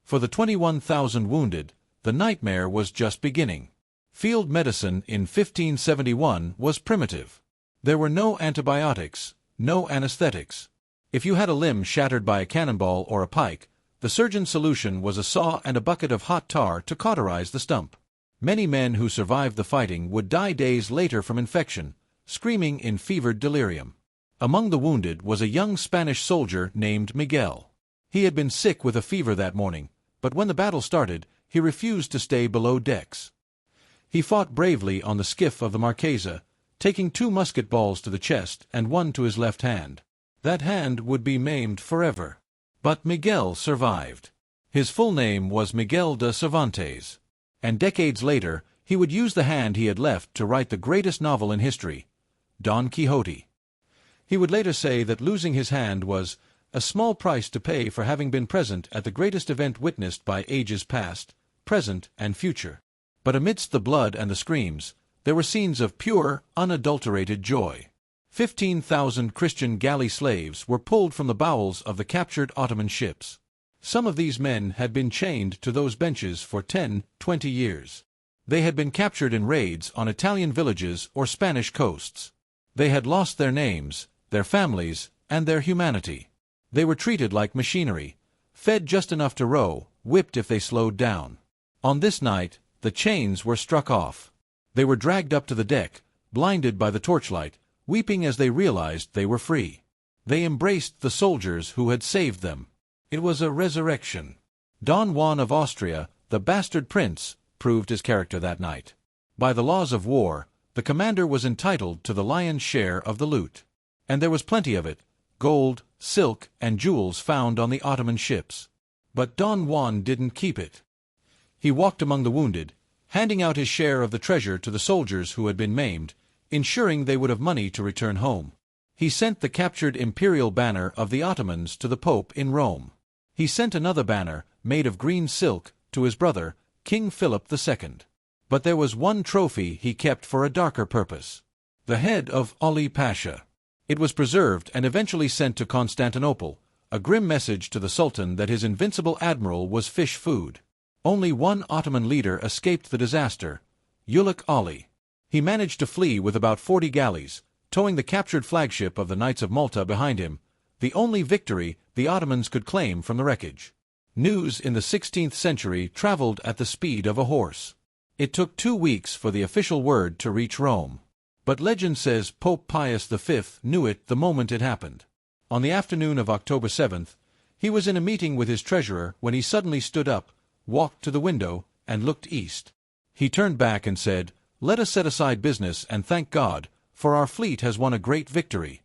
For the 21,000 wounded, the nightmare was just beginning. Field medicine in 1571 was primitive. There were no antibiotics, no anesthetics. If you had a limb shattered by a cannonball or a pike, the surgeon's solution was a saw and a bucket of hot tar to cauterize the stump. Many men who survived the fighting would die days later from infection, screaming in fevered delirium. Among the wounded was a young Spanish soldier named Miguel. He had been sick with a fever that morning, but when the battle started, he refused to stay below decks. He fought bravely on the skiff of the Marquesa, taking 2 musket balls to the chest and 1 to his left hand. That hand would be maimed forever. But Miguel survived. His full name was Miguel de Cervantes, and decades later he would use the hand he had left to write the greatest novel in history, Don Quixote. He would later say that losing his hand was a small price to pay for having been present at the greatest event witnessed by ages past, present, and future. But amidst the blood and the screams, there were scenes of pure, unadulterated joy. 15,000 Christian galley slaves were pulled from the bowels of the captured Ottoman ships. Some of these men had been chained to those benches for 10, 20 years. They had been captured in raids on Italian villages or Spanish coasts. They had lost their names, their families, and their humanity. They were treated like machinery, fed just enough to row, whipped if they slowed down. On this night, the chains were struck off. They were dragged up to the deck, blinded by the torchlight, weeping as they realized they were free. They embraced the soldiers who had saved them. It was a resurrection. Don Juan of Austria, the bastard prince, proved his character that night. By the laws of war, the commander was entitled to the lion's share of the loot. And there was plenty of it, gold, silk, and jewels found on the Ottoman ships. But Don Juan didn't keep it. He walked among the wounded, handing out his share of the treasure to the soldiers who had been maimed, ensuring they would have money to return home. He sent the captured imperial banner of the Ottomans to the Pope in Rome. He sent another banner, made of green silk, to his brother, King Philip II. But there was one trophy he kept for a darker purpose: the head of Ali Pasha. It was preserved and eventually sent to Constantinople, a grim message to the Sultan that his invincible admiral was fish food. Only one Ottoman leader escaped the disaster: Ulugh Ali. He managed to flee with about 40 galleys, towing the captured flagship of the Knights of Malta behind him, the only victory the Ottomans could claim from the wreckage. News in the 16th century traveled at the speed of a horse. It took 2 weeks for the official word to reach Rome. But legend says Pope Pius V knew it the moment it happened. On the afternoon of October 7th, he was in a meeting with his treasurer when he suddenly stood up, walked to the window, and looked east. He turned back and said, "Let us set aside business and thank God, for our fleet has won a great victory."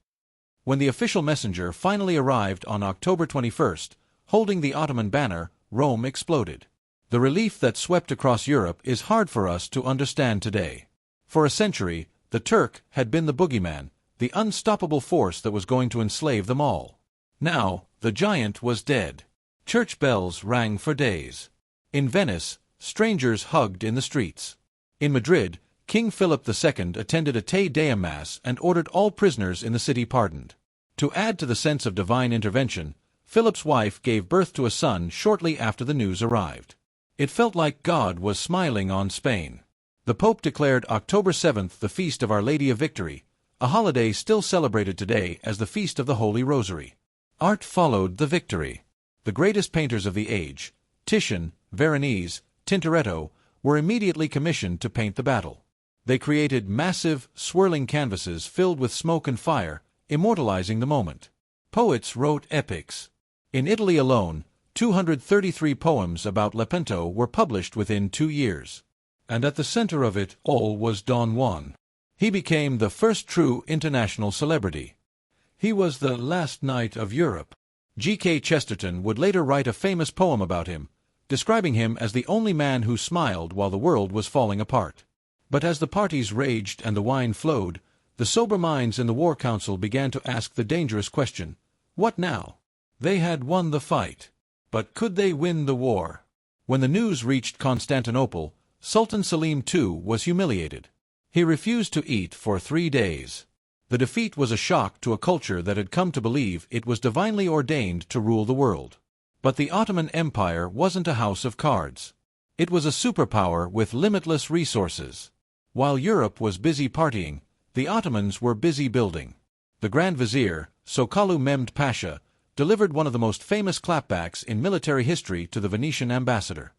When the official messenger finally arrived on October 21st, holding the Ottoman banner, Rome exploded. The relief that swept across Europe is hard for us to understand today. For a century, the Turk had been the boogeyman, the unstoppable force that was going to enslave them all. Now, the giant was dead. Church bells rang for days. In Venice, strangers hugged in the streets. In Madrid, King Philip II attended a Te Deum Mass and ordered all prisoners in the city pardoned. To add to the sense of divine intervention, Philip's wife gave birth to a son shortly after the news arrived. It felt like God was smiling on Spain. The Pope declared October 7th the Feast of Our Lady of Victory, a holiday still celebrated today as the Feast of the Holy Rosary. Art followed the victory. The greatest painters of the age, Titian, Veronese, Tintoretto, were immediately commissioned to paint the battle. They created massive, swirling canvases filled with smoke and fire, immortalizing the moment. Poets wrote epics. In Italy alone, 233 poems about Lepanto were published within 2 years. And at the center of it all was Don Juan. He became the first true international celebrity. He was the last knight of Europe. G.K. Chesterton would later write a famous poem about him, describing him as the only man who smiled while the world was falling apart. But as the parties raged and the wine flowed, the sober minds in the War Council began to ask the dangerous question: what now? They had won the fight. But could they win the war? When the news reached Constantinople, Sultan Selim II was humiliated. He refused to eat for 3 days. The defeat was a shock to a culture that had come to believe it was divinely ordained to rule the world. But the Ottoman Empire wasn't a house of cards. It was a superpower with limitless resources. While Europe was busy partying, the Ottomans were busy building. The Grand Vizier, Sokalu Mehmed Pasha, delivered one of the most famous clapbacks in military history to the Venetian ambassador.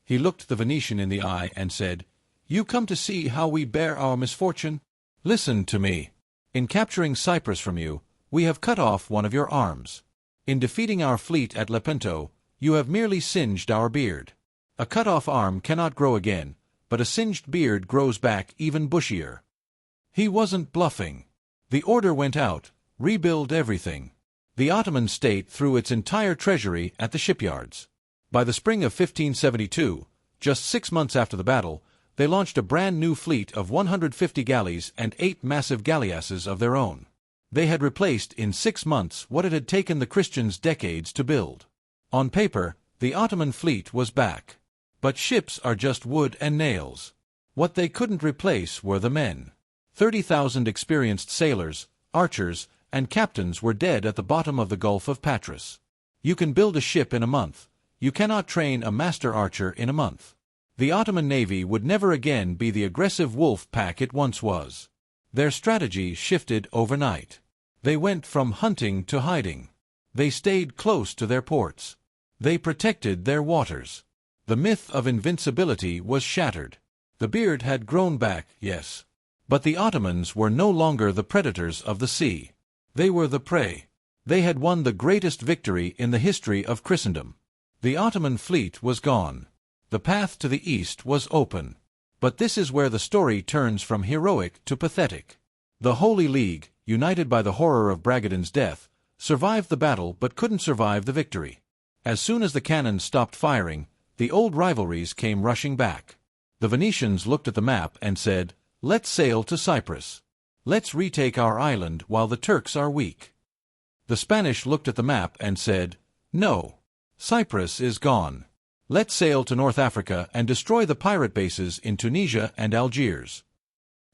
He looked the Venetian in the eye and said, "You come to see how we bear our misfortune? Listen to me. In capturing Cyprus from you, we have cut off one of your arms. In defeating our fleet at Lepanto, you have merely singed our beard. A cut-off arm cannot grow again, but a singed beard grows back even bushier." He wasn't bluffing. The order went out, rebuild everything. The Ottoman state threw its entire treasury at the shipyards. By the spring of 1572, just 6 months after the battle, they launched a brand new fleet of 150 galleys and 8 massive galleasses of their own. They had replaced in 6 months what it had taken the Christians decades to build. On paper, the Ottoman fleet was back. But ships are just wood and nails. What they couldn't replace were the men. 30,000 experienced sailors, archers, and captains were dead at the bottom of the Gulf of Patras. You can build a ship in a month. You cannot train a master archer in a month. The Ottoman navy would never again be the aggressive wolf pack it once was. Their strategy shifted overnight. They went from hunting to hiding. They stayed close to their ports. They protected their waters. The myth of invincibility was shattered. The beard had grown back, yes. But the Ottomans were no longer the predators of the sea. They were the prey. They had won the greatest victory in the history of Christendom. The Ottoman fleet was gone. The path to the east was open. But this is where the story turns from heroic to pathetic. The Holy League, united by the horror of Bragadin's death, survived the battle but couldn't survive the victory. As soon as the cannons stopped firing, the old rivalries came rushing back. The Venetians looked at the map and said, "Let's sail to Cyprus. Let's retake our island while the Turks are weak." The Spanish looked at the map and said, "No. Cyprus is gone. Let's sail to North Africa and destroy the pirate bases in Tunisia and Algiers."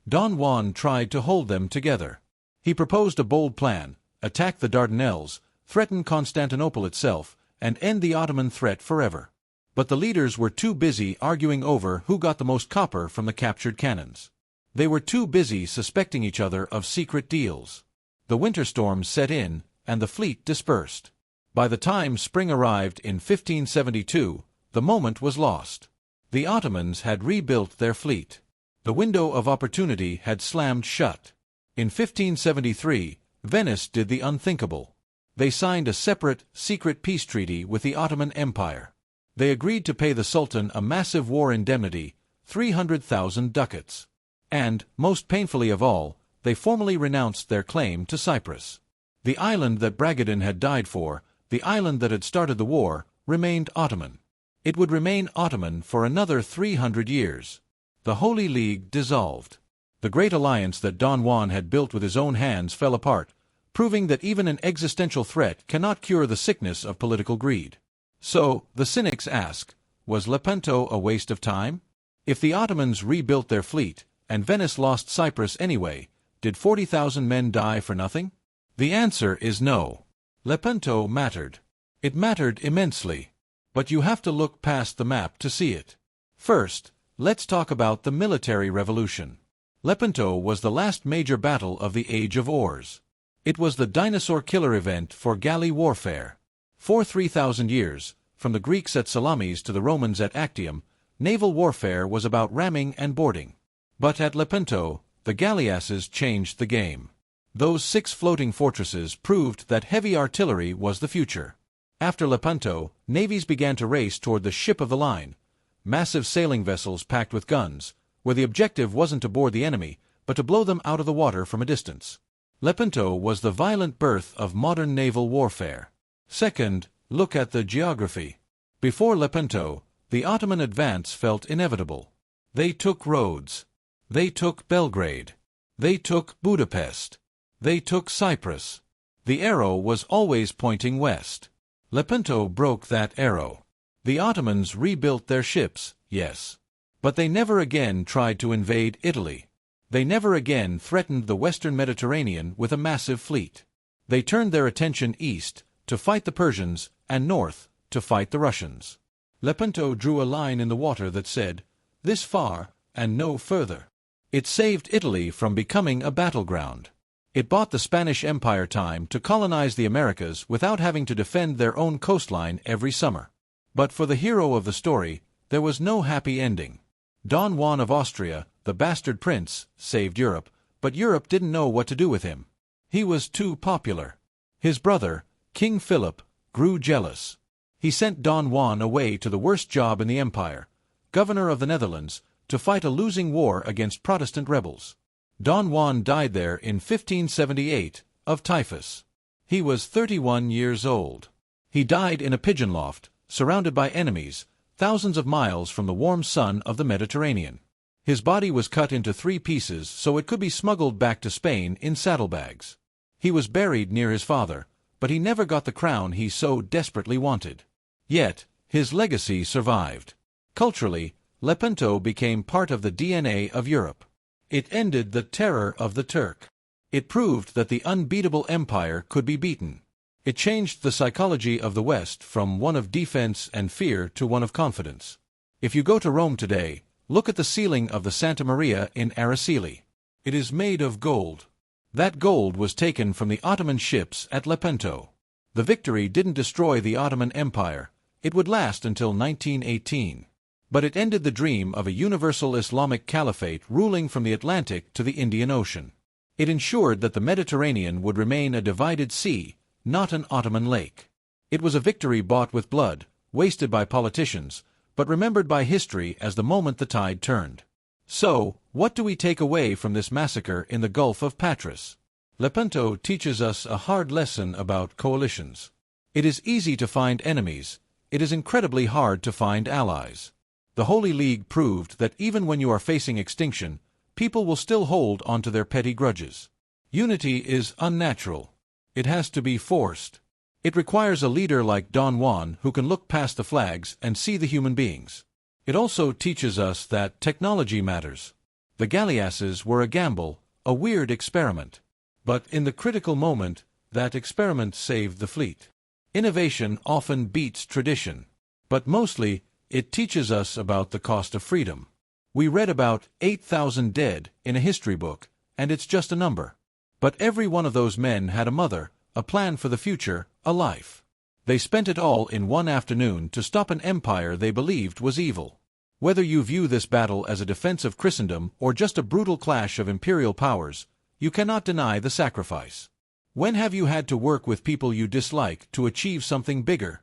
Don Juan tried to hold them together. He proposed a bold plan: attack the Dardanelles, threaten Constantinople itself, and end the Ottoman threat forever. But the leaders were too busy arguing over who got the most copper from the captured cannons. They were too busy suspecting each other of secret deals. The winter storms set in, and the fleet dispersed. By the time spring arrived in 1572, the moment was lost. The Ottomans had rebuilt their fleet. The window of opportunity had slammed shut. In 1573, Venice did the unthinkable. They signed a separate, secret peace treaty with the Ottoman Empire. They agreed to pay the Sultan a massive war indemnity, 300,000 ducats. And, most painfully of all, they formally renounced their claim to Cyprus. The island that Bragadin had died for, the island that had started the war, remained Ottoman. It would remain Ottoman for another 300 years. The Holy League dissolved. The great alliance that Don Juan had built with his own hands fell apart, proving that even an existential threat cannot cure the sickness of political greed. So, the cynics ask, was Lepanto a waste of time? If the Ottomans rebuilt their fleet, and Venice lost Cyprus anyway, did 40,000 men die for nothing? The answer is no. Lepanto mattered. It mattered immensely. But you have to look past the map to see it. First, let's talk about the military revolution. Lepanto was the last major battle of the Age of Oars. It was the dinosaur killer event for galley warfare. For 3,000 years, from the Greeks at Salamis to the Romans at Actium, naval warfare was about ramming and boarding. But at Lepanto, the galleasses changed the game. Those 6 floating fortresses proved that heavy artillery was the future. After Lepanto, navies began to race toward the ship of the line, massive sailing vessels packed with guns, where the objective wasn't to board the enemy, but to blow them out of the water from a distance. Lepanto was the violent birth of modern naval warfare. Second, look at the geography. Before Lepanto, the Ottoman advance felt inevitable. They took Rhodes. They took Belgrade. They took Budapest. They took Cyprus. The arrow was always pointing west. Lepanto broke that arrow. The Ottomans rebuilt their ships, yes. But they never again tried to invade Italy. They never again threatened the western Mediterranean with a massive fleet. They turned their attention east, to fight the Persians, and north, to fight the Russians. Lepanto drew a line in the water that said, "This far, and no further." It saved Italy from becoming a battleground. It bought the Spanish Empire time to colonize the Americas without having to defend their own coastline every summer. But for the hero of the story, there was no happy ending. Don Juan of Austria, the bastard prince, saved Europe, but Europe didn't know what to do with him. He was too popular. His brother, King Philip, grew jealous. He sent Don Juan away to the worst job in the empire, governor of the Netherlands, to fight a losing war against Protestant rebels. Don Juan died there in 1578, of typhus. He was 31 years old. He died in a pigeon loft, surrounded by enemies, thousands of miles from the warm sun of the Mediterranean. His body was cut into 3 pieces so it could be smuggled back to Spain in saddlebags. He was buried near his father, but he never got the crown he so desperately wanted. Yet, his legacy survived. Culturally, Lepanto became part of the DNA of Europe. It ended the terror of the Turk. It proved that the unbeatable empire could be beaten. It changed the psychology of the West from one of defense and fear to one of confidence. If you go to Rome today, look at the ceiling of the Santa Maria in Araceli. It is made of gold. That gold was taken from the Ottoman ships at Lepanto. The victory didn't destroy the Ottoman Empire. It would last until 1918. But it ended the dream of a universal Islamic caliphate ruling from the Atlantic to the Indian Ocean. It ensured that the Mediterranean would remain a divided sea, not an Ottoman lake. It was a victory bought with blood, wasted by politicians, but remembered by history as the moment the tide turned. So, what do we take away from this massacre in the Gulf of Patras? Lepanto teaches us a hard lesson about coalitions. It is easy to find enemies. It is incredibly hard to find allies. The Holy League proved that even when you are facing extinction, people will still hold onto their petty grudges. Unity is unnatural. It has to be forced. It requires a leader like Don Juan who can look past the flags and see the human beings. It also teaches us that technology matters. The galleasses were a gamble, a weird experiment. But in the critical moment, that experiment saved the fleet. Innovation often beats tradition. But mostly, it teaches us about the cost of freedom. We read about 8,000 dead in a history book, and it's just a number. But every one of those men had a mother, a plan for the future, a life. They spent it all in one afternoon to stop an empire they believed was evil. Whether you view this battle as a defense of Christendom or just a brutal clash of imperial powers, you cannot deny the sacrifice. When have you had to work with people you dislike to achieve something bigger?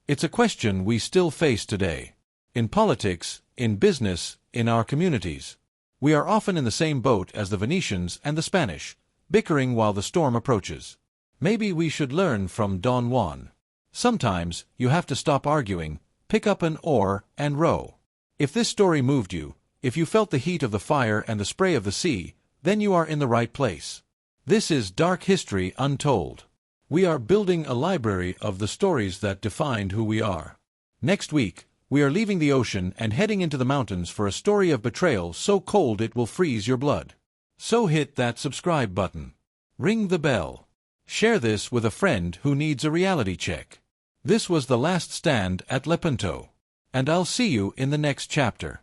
It's a question we still face today. In politics, in business, in our communities. We are often in the same boat as the Venetians and the Spanish, bickering while the storm approaches. Maybe we should learn from Don Juan. Sometimes, you have to stop arguing, pick up an oar, and row. If this story moved you, if you felt the heat of the fire and the spray of the sea, then you are in the right place. This is Dark History Untold. We are building a library of the stories that defined who we are. Next week, we are leaving the ocean and heading into the mountains for a story of betrayal so cold it will freeze your blood. So hit that subscribe button. Ring the bell. Share this with a friend who needs a reality check. This was The Last Stand at Lepanto. And I'll see you in the next chapter.